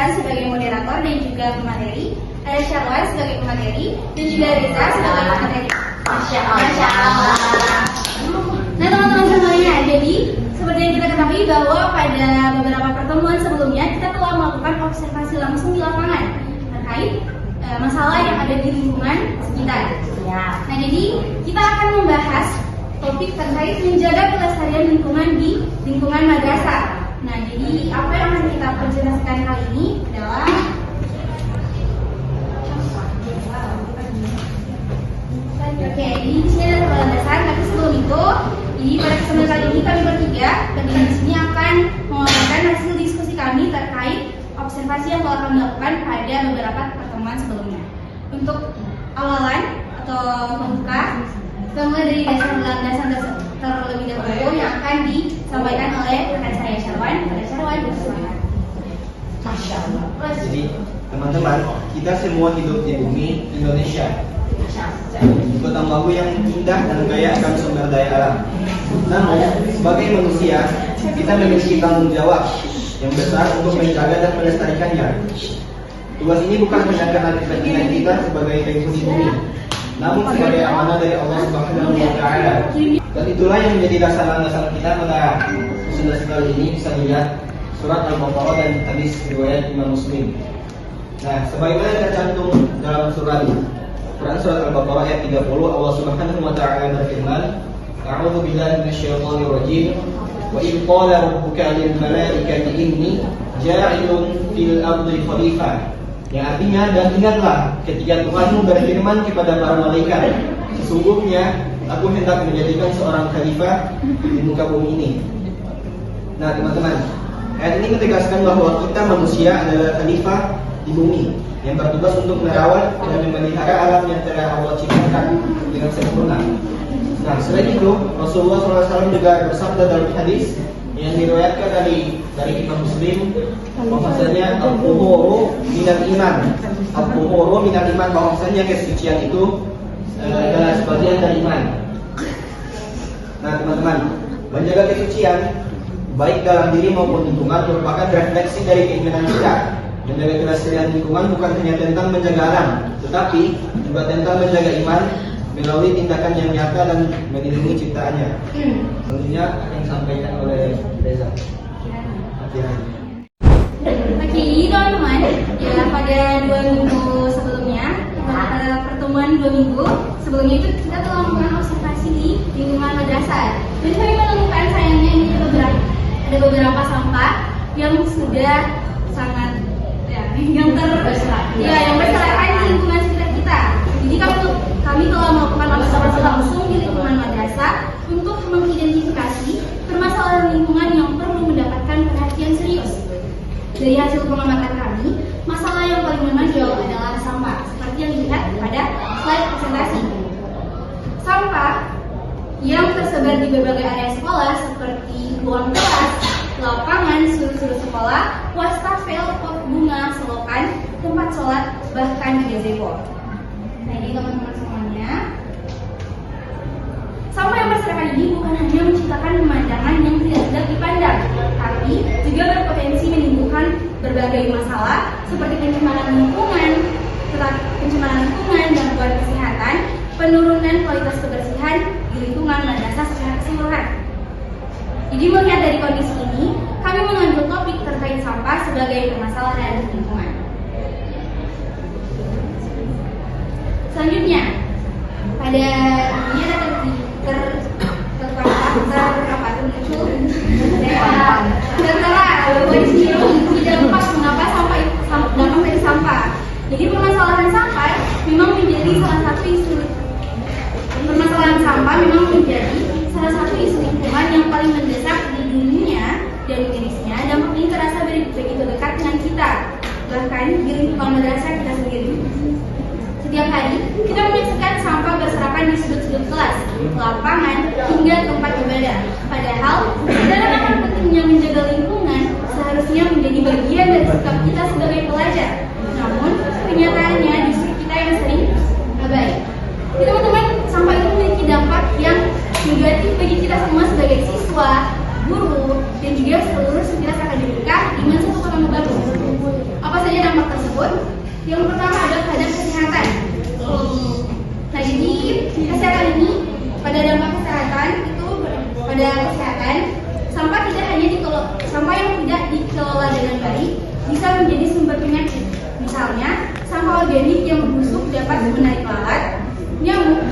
Ihsan sebagai moderator dan juga pemateri, ada Syarwan sebagai pemateri, dan juga Reza sebagai pemateri. Masya Allah. Nah teman-teman semuanya, jadi seperti yang kita ketahui bahwa pada beberapa pertemuan sebelumnya kita telah melakukan observasi langsung di lapangan terkait masalah yang ada di lingkungan sekitar. Nah jadi kita akan membahas topik terkait menjaga kelestarian lingkungan di lingkungan madrasah. Nah jadi apa yang akan kita perjelaskan kali ini adalah jadi di sini ada landasan, tapi sebelum itu, jadi pada kesempatan kali ini kami bertiga di sini akan mengomongkan hasil diskusi kami terkait observasi yang telah kami lakukan pada beberapa pertemuan sebelumnya. Untuk awalan atau pembuka, kita mulai dari landasan terlebih dahulu yang akan disampaikan oleh rekan saya Syarwan. Pada Syarwan, silakan. Masya Allah. Jadi teman-teman, kita semua hidup di bumi Indonesia, di kota Magu yang indah dan kaya akan sumber daya alam. Namun, sebagai manusia, kita memiliki tanggung jawab yang besar untuk menjaga dan melestarikannya. Tugas ini bukan hanya karena kepentingan kita sebagai penghuni bumi, namun sebagai amanah dari Allah Subhanahu wa Ta'ala. Dan itulah yang menjadi dasar-dasar kita pada sudah sekali ini bisa dilihat surat Al-Baqarah dan hadis riwayat Imam Muslim. Nah, sebagaimana tercantum dalam Quran surat Al-Baqarah ayat 30, Allah Subhanahu wa Ta'ala berfirman, A'udzu billahi minasyaitonir rajim. Wa idh qala rabbuka lil malaikati inni ja'ilun fil ardi khalifah. Yang artinya, dan ingatlah ketika Tuhanmu berfirman kepada para malaikat, sesungguhnya aku hendak menjadikan seorang khalifah di muka bumi ini. Nah teman-teman, ayat ini menegaskan bahwa kita manusia adalah khalifah di bumi yang bertugas untuk merawat dan memelihara alam yang telah Allah ciptakan dengan sempurna. Nah selain itu, Rasulullah SAW juga bersabda dalam hadis yang diriwayatkan dari Imam Muslim, bahwasanya al-tuhuru minal iman. Al-tuhuru minal iman, bahwasanya kesucian itu adalah sebagian dari iman. Nah teman-teman, menjaga kesucian baik dalam diri maupun lingkungan merupakan refleksi dari keimanan kita. Menjaga kelestarian lingkungan bukan hanya tentang menjaga alam, tetapi juga tentang menjaga iman melalui tindakan yang nyata dan melindungi ciptaannya. Tentunya akan disampaikan oleh Reza. Oke, teman-teman, ya pada 2 minggu sebelumnya, pada pertemuan 2 minggu sebelumnya itu kita telah melakukan observasi di lingkungan madrasah. Dan kami menemukan sayangnya ini ada beberapa sampah yang sudah sangat yang berserakan di lingkungan sekitar kita. Jadi kami telah melakukan observasi langsung di lingkungan madrasah untuk mengidentifikasi permasalahan lingkungan yang perlu mendapatkan perhatian serius. Dari hasil pengamatan kami, masalah yang paling menonjol adalah sampah, seperti yang dilihat pada slide presentasi. Sampah yang tersebar di berbagai area sekolah seperti ruang kelas, lapangan, sudut-sudut sekolah, wastafel, pot bunga, selokan, tempat sholat, bahkan di gazebo. Nah ini teman-teman semuanya, sampah yang berserakan ini bukan hanya menciptakan pemandangan yang tidak sedap dipandang, tapi juga berpotensi menimbulkan berbagai masalah seperti pencemaran lingkungan, gangguan kesehatan, penurunan kualitas kebersihan di lingkungan madrasah secara keseluruhan. Jadi melihat dari kondisi ini, kami mengambil topik terkait sampah sebagai permasalahan lingkungan. Selanjutnya, pada ini ada mengapa sampah dapat dari sampah. Jadi permasalahan sampah memang menjadi salah satu isu lingkungan yang paling mendesak di dunia dan Indonesia. Dampak ini terasa begitu dekat dengan kita, bahkan di lingkungan madrasah kita sendiri. Setiap hari kita menyaksikan sampah berserakan di sudut-sudut kelas, lapangan, hingga tempat ibadah. Padahal dalam akan pentingnya menjaga lingkungan seharusnya menjadi bagian dari sikap kita sebagai pelajar. Namun kenyataannya justru kita yang sering abai. Teman-teman, sampah itu memiliki dampak yang negatif bagi kita semua sebagai siswa, guru, dan juga seluruh sivitas akademika di masa kota Magu. Apa bisa menjadi sumber penyakit. Misalnya, sampah organik yang membusuk dapat menarik lalat, nyamuk,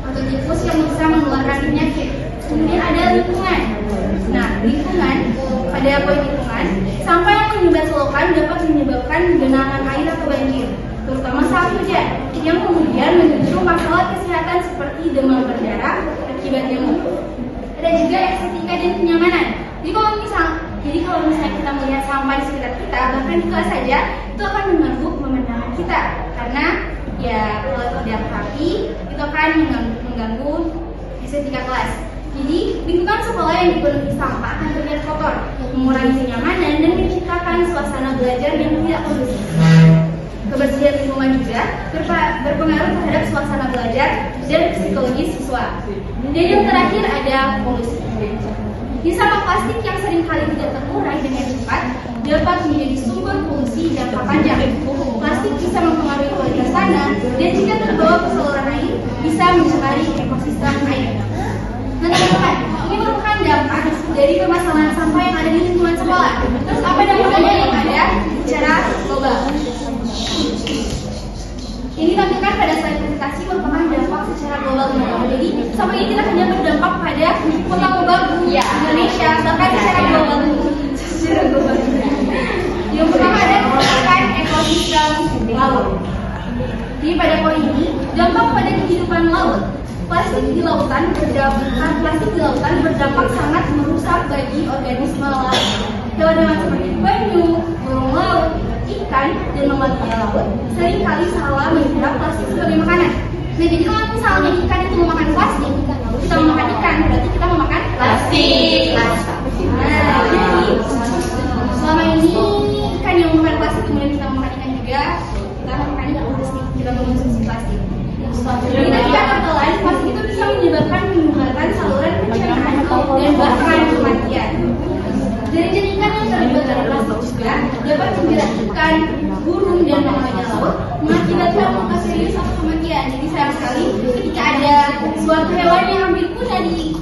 atau tikus yang bisa mengeluarkan penyakit. Kemudian ada lingkungan. Nah, lingkungan, pada poin lingkungan, sampah yang menyumbat selokan dapat menyebabkan genangan air atau banjir, terutama saat hujan, yang kemudian memicu masalah kesehatan seperti demam berdarah akibat nyamuk. Ada juga estetika dan kenyamanan. Jadi kalau misalnya kita melihat sampah di sekitar kita, bahkan di kelas saja, itu akan mengganggu pemandangan kita, karena ya kalau tidak rapi, itu akan mengganggu estetika kelas. Jadi lingkungan sekolah yang dipenuhi sampah akan terlihat kotor, mengurangi kenyamanan dan menciptakan suasana belajar yang tidak kondusif. Kebersihan lingkungan juga berpengaruh terhadap suasana belajar dan psikologis siswa. Dan yang terakhir ada polusi. Di sampah plastik yang seringkali tidak terurai dengan cepat dapat menjadi sumber polusi jangka panjang. Plastik bisa mempengaruhi kualitas tanah dan jika terbawa ke saluran air bisa mencemari ekosistem air. Nah teman-teman, ini merupakan dampak dari permasalahan sampah yang ada di lingkungan sekolah. Terus apa dampaknya yang ada secara global? Ini ditampilkan pada slide presentasi merupakan dampak secara global. Jadi sampah ini tidak hanya berdampak pada kota Mobagu, Indonesia, bahkan secara global. Yang pertama ada kerusakan ekosistem laut. Jadi pada poin ini dampak pada kehidupan laut. Plastik di lautan berdampak sangat merusak bagi organisme laut. Hewan-hewan seperti penyu, burung laut, ikan, dan mamalia laut seringkali salah mengira plastik sebagai makanan. Nah, jadi kalau misalnya ikan itu memakan plastik, kita memakan ikan, berarti kita memakan plastik. Nah, jadi selama ini ikan yang memakan plastik, kemudian kita memakan ikan juga, kita memakan plastik, kita mengonsumsi plastik. Jadi ikan atau lain, plastik itu bisa menyebabkan penyumbatan saluran pencernaan dan bahkan kematian. Jaring-jaring ikan yang terlibat dari plastik juga dapat menjerat ikan, burung, dan mamalia laut, mengakibatkan luka serius atau kematian. Jadi sayang sekali ketika ada suatu hewan yang hampir punah di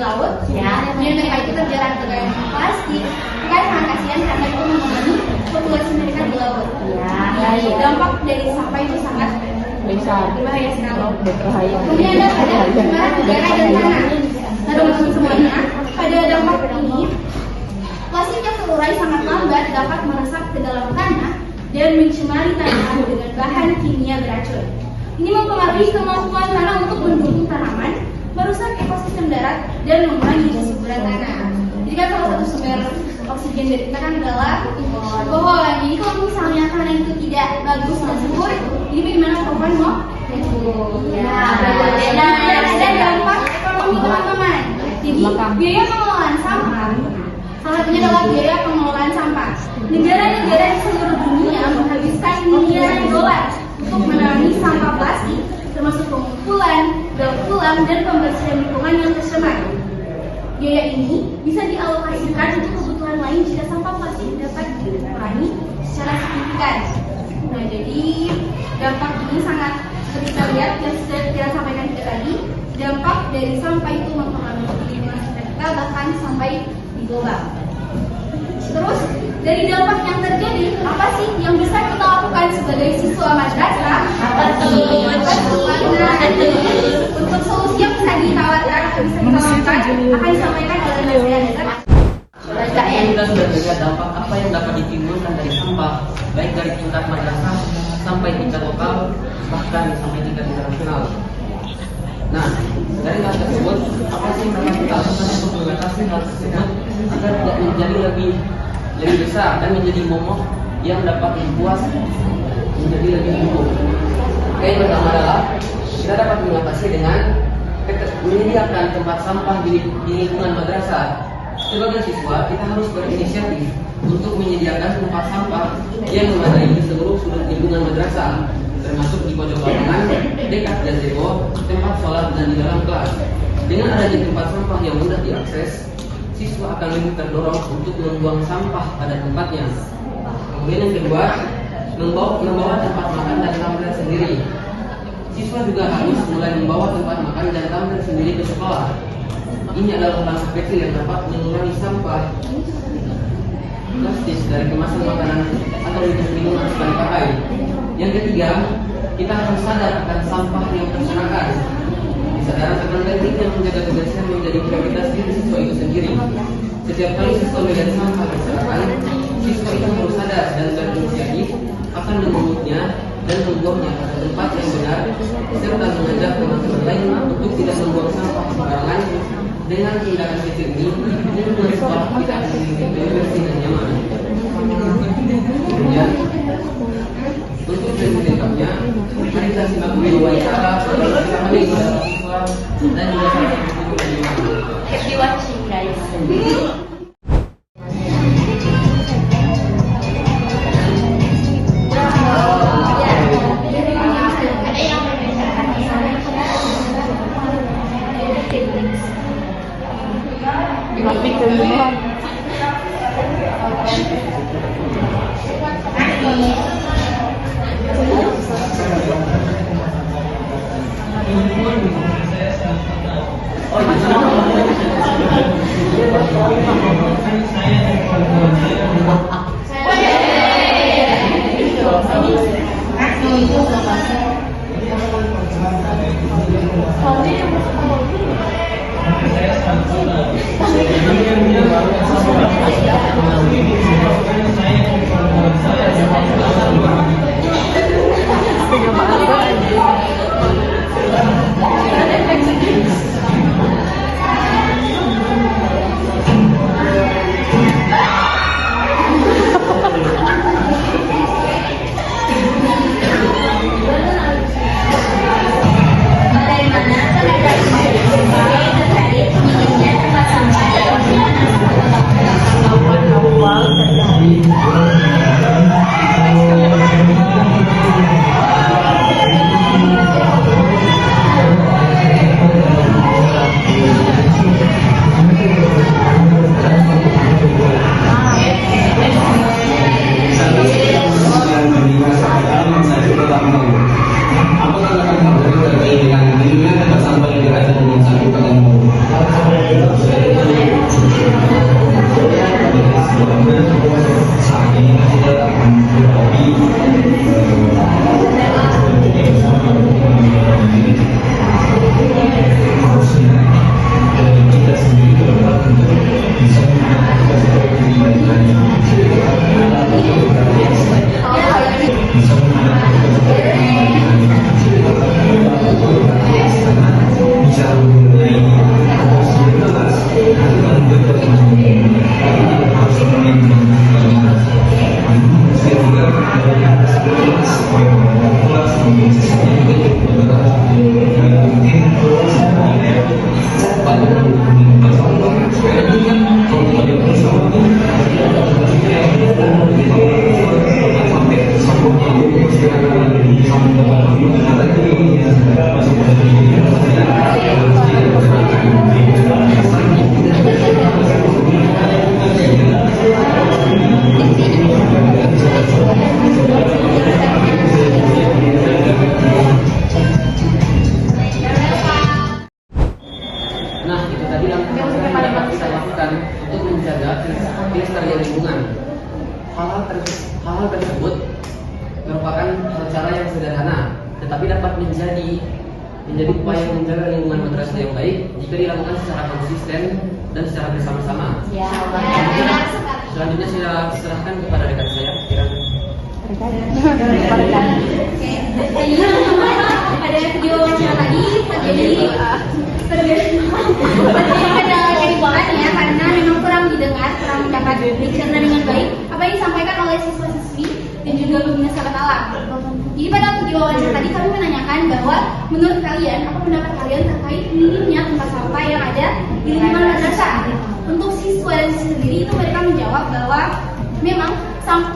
laut, kemudian mereka itu terjerat dengan plastik, kan sangat kasihan karena itu mengganggu populasi mereka di laut. Dampak dari sampah itu sangat berbahaya sekali. Kemudian ada pencemaran udara dan tanah. Nah teman-teman semuanya, pada dampak ini plastik yang terurai sangat lambat dapat meresap ke dalam tanah dan mencemari tanah dengan bahan kimia beracun. Ini mempengaruhi kemampuan tanah untuk mendukung tanaman, merusak ekosistem darat, dan mengurangi kesuburan tanah. Jadi kan salah satu sumber oksigen dari kita kan adalah pohon. Jadi kalau misalnya tanah itu tidak bagus dan subur, ini bagaimana pohon mau? Ada dampak ekonomi teman-teman. Jadi biaya pengelolaan sampah salah satunya adalah biaya pengelolaan sampah. Negara-negara di seluruh dunia menghabiskan miliaran dolar untuk menangani sampah plastik, termasuk pengumpulan, daur ulang, dan pembersihan lingkungan yang tercemar. Biaya ini bisa dialokasikan untuk kebutuhan lain jika sampah plastik dapat dikurangi secara signifikan. Nah, jadi dampak ini sangat seperti kita lihat yang sudah kita sampaikan juga tadi, dampak dari sampah itu mempengaruhi lingkungan sekitar kita bahkan sampai global. Terus dari dampak yang terjadi, apa sih yang bisa kita lakukan sebagai siswa madrasah? Untuk solusi yang bisa ditawarkan atau bisa kita lakukan akan disampaikan oleh Mas Rian. Kita sudah melihat dampak apa yang dapat ditimbulkan dari sampah, baik dari tingkat madrasah sampai tingkat lokal, bahkan sampai tingkat internasional. Nah, dari hal tersebut, apa sih yang dapat kita lakukan untuk mengatasi hal tersebut agar tidak menjadi lebih besar dan menjadi momok yang dapat dibuat menjadi lebih buruk? Yang pertama adalah kita dapat mengatasi dengan menyediakan tempat sampah di lingkungan madrasah. Sebagai siswa, kita harus berinisiatif untuk menyediakan tempat sampah yang memadai di seluruh sudut lingkungan madrasah, termasuk di pojok lapangan, dekat gazebo, tempat sholat, dan di dalam kelas. Dengan adanya tempat sampah yang mudah diakses, siswa akan lebih terdorong untuk membuang sampah pada tempatnya. Kemudian yang kedua, membawa tempat makan dan tumbler sendiri. Siswa juga harus mulai membawa tempat makan dan tumbler sendiri ke sekolah. Ini adalah langkah kecil yang dapat mengurangi sampah plastik dari kemasan makanan atau minuman sekali pakai. Yang ketiga, kita harus sadar akan sampah yang berserakan. Kesadaran akan penting yang menjaga kebersihan menjadi prioritas diri siswa itu sendiri. Setiap kali siswa melihat sampah berserakan, siswa itu harus sadar dan berinisiatif akan memungutnya dan membuangnya pada tempat yang benar, serta mengajak teman-teman lain untuk tidak membuang sampah sembarangan. Dengan tindakan kecil ini, membuat sekolah kita menjadi lebih bersih dan nyaman. Kemudian, untuk lebih lengkapnya, mari kita simak video wawancara bersama dengan siswa dan juga Happy watching, guys. Nah, itu tadi langkah yang dapat kita lakukan untuk menjaga kelestarian lingkungan. Hal-hal tersebut merupakan cara yang sederhana, tetapi dapat menjadi upaya menjaga lingkungan madrasah yang baik jika dilakukan secara konsisten dan secara bersama-sama. Selanjutnya saya serahkan kepada rekan saya, Kiran. Ada video wawancara tadi terjadi ada keributan ya, karena memang kurang didengar, kurang mendapat dicerna dengan baik apa yang disampaikan oleh siswa-siswi dan juga pembina sahabat alam. Jadi pada video wawancara tadi kami menanyakan bahwa menurut kalian apa pendapat kalian terkait minimnya tempat sampah yang ada di lingkungan madrasah. Untuk siswa dan siswi sendiri itu mereka menjawab bahwa memang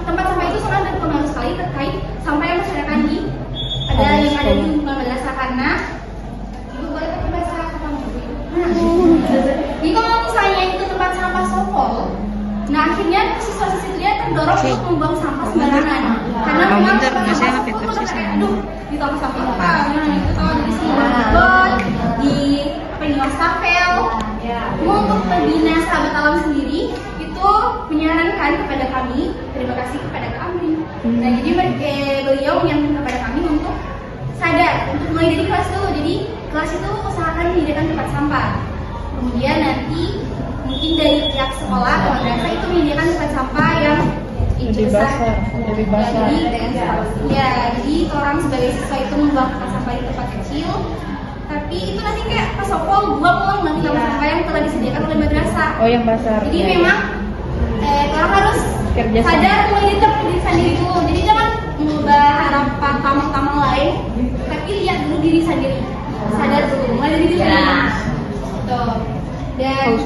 tempat sampah itu sangat berpengaruh sekali terkait sampah yang berserakan di yang ada di lingkungan madrasah, karena ibu boleh pakai bahasa apa ibu? Jadi kalau misalnya itu tempat sampah sopol, nah akhirnya siswa-siswi dia terdorong untuk membuang sampah sembarangan, karena memang tempat sampah sopol itu kayak aduh di tong sampah itu kalau di sini di wastafel. Untuk pembina sahabat alam sendiri itu itu menyarankan kepada kami, terima kasih kepada kami. Nah, jadi beliau menyarankan kepada kami untuk sadar, untuk mulai dari kelas dulu. Jadi kelas itu usahakan menyediakan tempat sampah. Kemudian nanti mungkin dari pihak sekolah atau madrasah itu menyediakan tempat sampah yang Lebih basah. Jadi jadi orang sebagai siswa itu membuang tempat sampah di tempat kecil. Tapi itu nanti kayak pas sopol buang nanti tempat sampah yang telah disediakan oleh madrasah. Oh, yang basah. Jadi memang orang harus Kerja sama. sadar mulai dari diri sendiri dulu. Jadi jangan mengubah harapan tamu-tamu lain, tapi lihat dulu diri sendiri. Sadar dulu, mulai dari diri sendiri. Tuh. Dan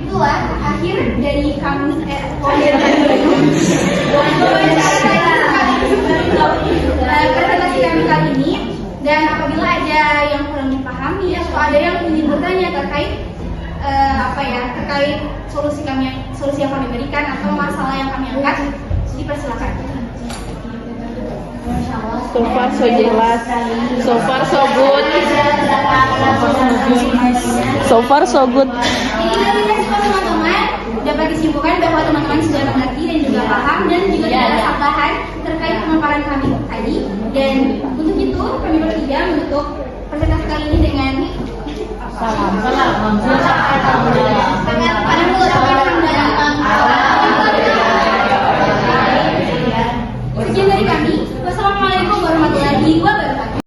itulah akhir dari kami presentasi kami kali ini. Dan apabila ada yang kurang dipahami atau ada yang ingin bertanya terkait terkait solusi yang kami berikan atau masalah yang kami angkat, dipersilakan. So far so jelas. So far so good. So far so good. Jadi dari teman-teman dapat disimpulkan bahwa teman-teman sudah mengerti dan juga paham dan juga tidak ada tambahan terkait pemaparan kami tadi. Dan untuk itu kami bertiga menutup presentasi kali ini dengan salam. Sekian dari kami. Wassalamualaikum warahmatullahi wabarakatuh.